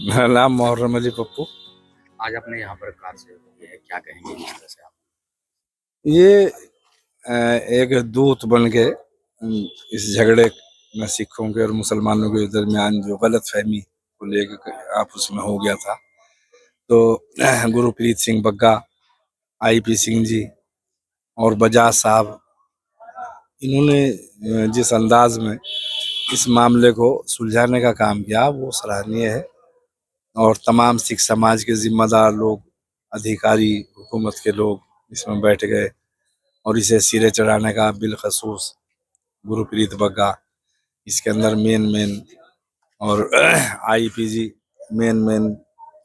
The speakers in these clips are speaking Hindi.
मेरा नाम मोहर्रम अली पप्पू। आज आपने यहाँ पर कार से की है, क्या कहेंगे किस तरह से आप? ये एक दूत बन के इस झगड़े में सिखों के और मुसलमानों के दरमियान जो गलत फहमी को लेकर आपस में हो गया था, तो गुरप्रीत सिंह बग्गा, आईपी सिंह जी और बजाज साहब, इन्होंने जिस अंदाज में इस मामले को सुलझाने का काम किया वो सराहनीय है। और तमाम सिख समाज के जिम्मेदार लोग, अधिकारी, हुकूमत के लोग इसमें बैठ गए और इसे सिरे चढ़ाने का बिलखसूस गुरप्रीत बग्गा इसके अंदर मेन और आईपीजी मेन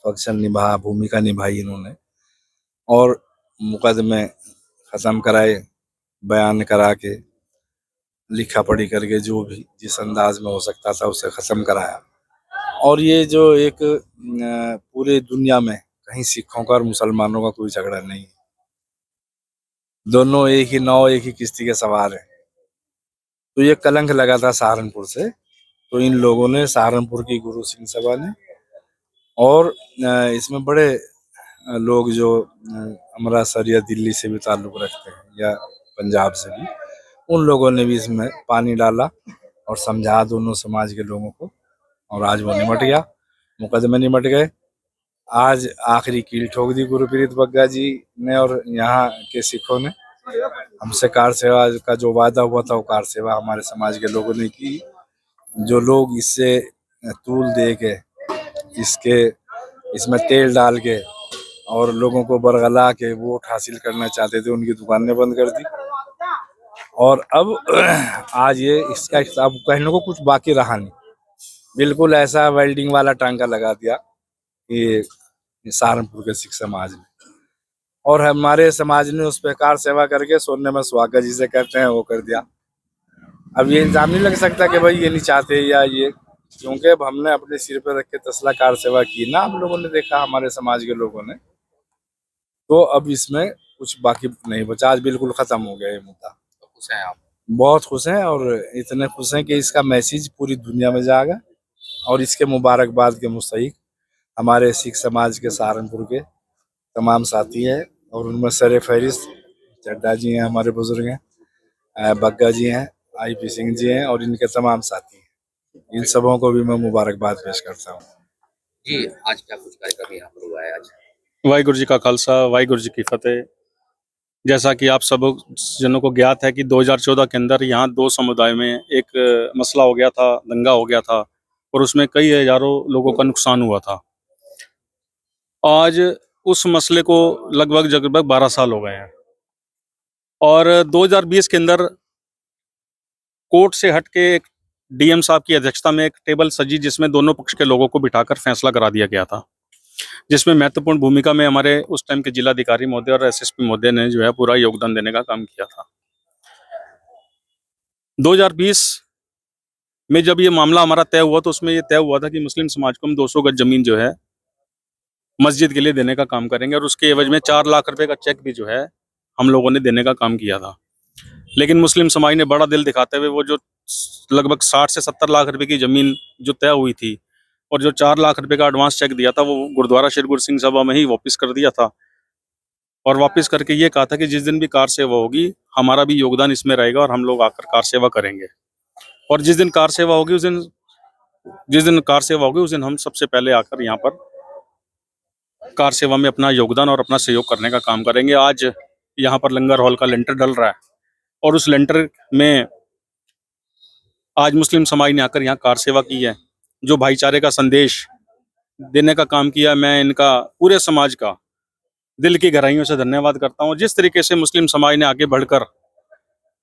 फंक्शन भूमिका निभाई इन्होंने। और मुकदमे ख़त्म कराए, बयान करा के, लिखा पढ़ी करके, जो भी जिस अंदाज में हो सकता था उसे ख़त्म कराया। और ये जो एक पूरे दुनिया में कहीं सिखों का और मुसलमानों का कोई झगड़ा नहीं है, दोनों एक ही नाव एक ही किश्ती के सवार हैं। तो ये कलंक लगा था सहारनपुर से, तो इन लोगों ने, सहारनपुर की गुरु सिंह सभा ने और इसमें बड़े लोग जो अमृतसर या दिल्ली से भी ताल्लुक़ रखते हैं या पंजाब से भी, उन लोगों ने भी इसमें पानी डाला और समझा दोनों समाज के लोगों को, और आज वो निमट गया, मुकदमे निमट गए। आज आखिरी कील ठोक दी गुरप्रीत बग्गा जी ने और यहाँ के सिखों ने। हमसे कार सेवा का जो वादा हुआ था वो कार सेवा हमारे समाज के लोगों ने की। जो लोग इससे तूल दे के, इसमें तेल डाल के और लोगों को बरगला के वोट हासिल करना चाहते थे, उनकी दुकानें बंद कर दी। और अब आज ये इसका अब कहने को कुछ बाकी रहा नहीं, बिल्कुल ऐसा वेल्डिंग वाला टांका लगा दिया कि सहारनपुर के सिख समाज ने। और हमारे समाज ने उस पर कार सेवा करके सोने में सुहागा जिसे कहते हैं वो कर दिया। अब ये इल्जाम नहीं लग सकता कि भाई ये नहीं चाहते या ये, क्योंकि अब हमने अपने सिर पे रख के तसला कार सेवा की ना, आप लोगों ने देखा, हमारे समाज के लोगों ने। तो अब इसमें कुछ बाकी नहीं बचा, आज बिल्कुल खत्म हो गया ये मुद्दा। तो खुश हैं आप? बहुत खुश हैं, और इतने खुश हैं कि इसका मैसेज पूरी दुनिया में जाएगा। और इसके मुबारकबाद के मुस्तहिक हमारे सिख समाज के सहारनपुर के तमाम साथी हैं, और उनमें सर फहरिस्त चड्डा जी हैं, हमारे बुजुर्ग हैं, बग्गा जी हैं, आईपी सिंह जी हैं, और इनके तमाम साथी हैं। इन सबों को भी मैं मुबारकबाद पेश करता हूँ। जी, आज क्या कुछ कार्यक्रम यहाँ पर हुआ है आज? वाहिगुरु जी का खालसा, वाहिगुरु जी की फतेह। जैसा कि आप सब जनों को ज्ञात है कि 2014 के अंदर यहाँ दो समुदाय में एक मसला हो गया था, दंगा हो गया था, और उसमें कई हजारों लोगों का नुकसान हुआ था। आज उस मसले को लगभग 12 साल हो गए हैं, और 2020 के अंदर कोर्ट से हट के एक डीएम साहब की अध्यक्षता में एक टेबल सजी, जिसमें दोनों पक्ष के लोगों को बिठाकर फैसला करा दिया गया था, जिसमें महत्वपूर्ण भूमिका में हमारे उस टाइम के जिलाधिकारी महोदय और एसएसपी महोदय ने जो है पूरा योगदान देने का काम किया था। 2020 में जब ये मामला हमारा तय हुआ, तो उसमें ये तय हुआ था कि मुस्लिम समाज को हम 200 गज जमीन जो है मस्जिद के लिए देने का काम करेंगे, और उसके एवज में 4 लाख रुपए का चेक भी जो है हम लोगों ने देने का काम किया था। लेकिन मुस्लिम समाज ने बड़ा दिल दिखाते हुए वो जो लगभग 60 से 70 लाख रुपए की जमीन जो तय हुई थी, और जो 4 लाख रुपए का एडवांस चेक दिया था, वो गुरुद्वारा श्री गुरु सिंह सभा में ही वापस कर दिया था। और वापस करके ये कहा था कि जिस दिन भी कार सेवा होगी, हमारा भी योगदान इसमें रहेगा और हम लोग आकर कार सेवा करेंगे। और जिस दिन कार सेवा होगी उस दिन हम सबसे पहले आकर यहाँ पर कार सेवा में अपना योगदान और अपना सहयोग करने का काम करेंगे। आज यहाँ पर लंगर हॉल का लेंटर डल रहा है, और उस लेंटर में आज मुस्लिम समाज ने आकर यहाँ कार सेवा की है, जो भाईचारे का संदेश देने का काम किया। मैं इनका पूरे समाज का दिल की गहराइयों से धन्यवाद करता हूँ। जिस तरीके से मुस्लिम समाज ने आगे बढ़कर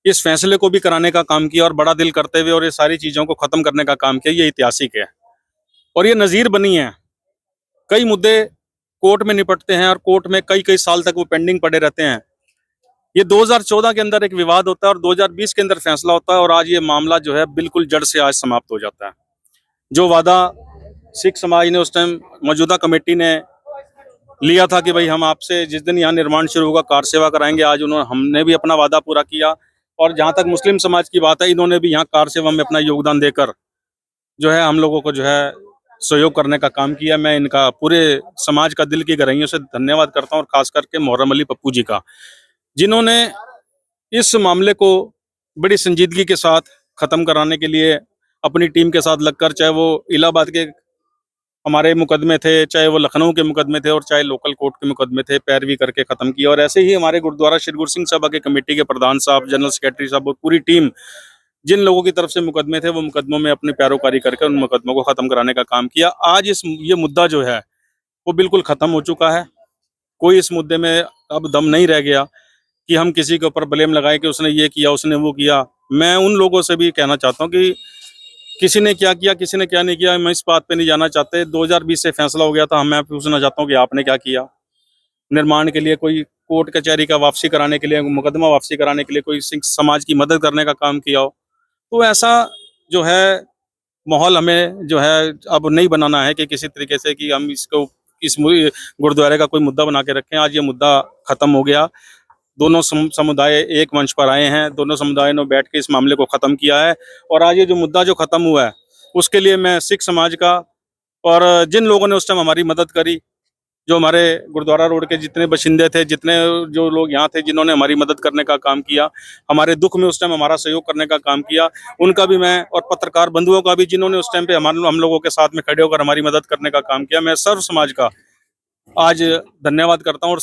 इस फैसले को भी कराने का काम किया और बड़ा दिल करते हुए और ये सारी चीज़ों को ख़त्म करने का काम किया, ये ऐतिहासिक है और ये नज़ीर बनी है। कई मुद्दे कोर्ट में निपटते हैं और कोर्ट में कई साल तक वो पेंडिंग पड़े रहते हैं। ये 2014 के अंदर एक विवाद होता है और 2020 के अंदर फैसला होता है, और आज ये मामला जो है बिल्कुल जड़ से आज समाप्त हो जाता है। जो वादा सिख समाज ने उस टाइम मौजूदा कमेटी ने लिया था कि भाई हम आपसे जिस दिन यहाँ निर्माण शुरू होगा कार सेवा कराएंगे, आज हमने भी अपना वादा पूरा किया। और जहाँ तक मुस्लिम समाज की बात है, इन्होंने भी यहाँ कार सेवा में अपना योगदान देकर जो है हम लोगों को जो है सहयोग करने का काम किया। मैं इनका पूरे समाज का दिल की गहराइयों से धन्यवाद करता हूँ, और खास करके मोहर्रम अली पप्पू जी का, जिन्होंने इस मामले को बड़ी संजीदगी के साथ खत्म कराने के लिए अपनी टीम के साथ लगकर, चाहे वो इलाहाबाद के हमारे मुकदमे थे, चाहे वो लखनऊ के मुकदमे थे, और चाहे लोकल कोर्ट के मुकदमे थे, पैरवी करके खत्म किया। और ऐसे ही हमारे गुरुद्वारा श्री गुरु सिंह सभा के कमेटी के प्रधान साहब, जनरल सेक्रेटरी साहब और पूरी टीम, जिन लोगों की तरफ से मुकदमे थे, वो मुकदमों में अपनी पैरोकारी करके उन मुकदमों को खत्म कराने का काम किया। आज ये मुद्दा जो है वो बिल्कुल खत्म हो चुका है। कोई इस मुद्दे में अब दम नहीं रह गया कि हम किसी के ऊपर ब्लेम लगाए कि उसने ये किया, उसने वो किया। मैं उन लोगों से भी कहना चाहता हूँ कि किसी ने क्या किया, किसी ने क्या नहीं किया, मैं इस बात पे नहीं जाना चाहते। 2020 से फैसला हो गया था, मैं पूछना चाहता हूँ कि आपने क्या किया। निर्माण के लिए कोई कोर्ट कचहरी का वापसी कराने के लिए, मुकदमा वापसी कराने के लिए कोई समाज की मदद करने का काम किया हो। तो ऐसा जो है माहौल हमें जो है अब नहीं बनाना है कि किसी तरीके से कि हम इसको इस गुरुद्वारे का कोई मुद्दा बना के रखें। आज ये मुद्दा खत्म हो गया। दोनों समुदाय एक मंच पर आए हैं, दोनों समुदायों ने बैठ के इस मामले को खत्म किया है। और आज ये जो मुद्दा जो खत्म हुआ है, उसके लिए मैं सिख समाज का और जिन लोगों ने उस टाइम हमारी मदद करी, जो हमारे गुरुद्वारा रोड के जितने बशिंदे थे, जितने जो लोग यहाँ थे, जिन्होंने हमारी मदद करने का काम किया, हमारे दुख में उस टाइम हमारा सहयोग करने का काम किया, उनका भी मैं, और पत्रकार बंधुओं का भी, जिन्होंने उस टाइम पे हम लोगों के साथ में खड़े होकर हमारी मदद करने का काम किया, मैं सर्व समाज का आज धन्यवाद करता हूँ। और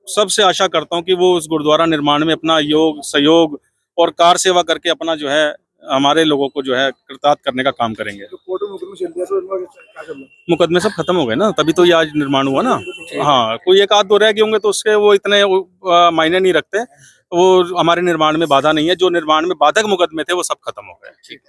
सबसे आशा करता हूँ कि वो उस गुरुद्वारा निर्माण में अपना योग, सहयोग और कार सेवा करके अपना जो है हमारे लोगों को जो है कृतार्थ करने का काम करेंगे। मुकदमे सब खत्म हो गए ना, तभी तो ये आज निर्माण हुआ ना। हाँ, कोई एक आध दो रह गए होंगे तो उसके वो इतने मायने नहीं रखते। वो हमारे निर्माण में बाधा नहीं है। जो निर्माण में बाधक मुकदमे थे वो सब खत्म हो गए। ठीक है।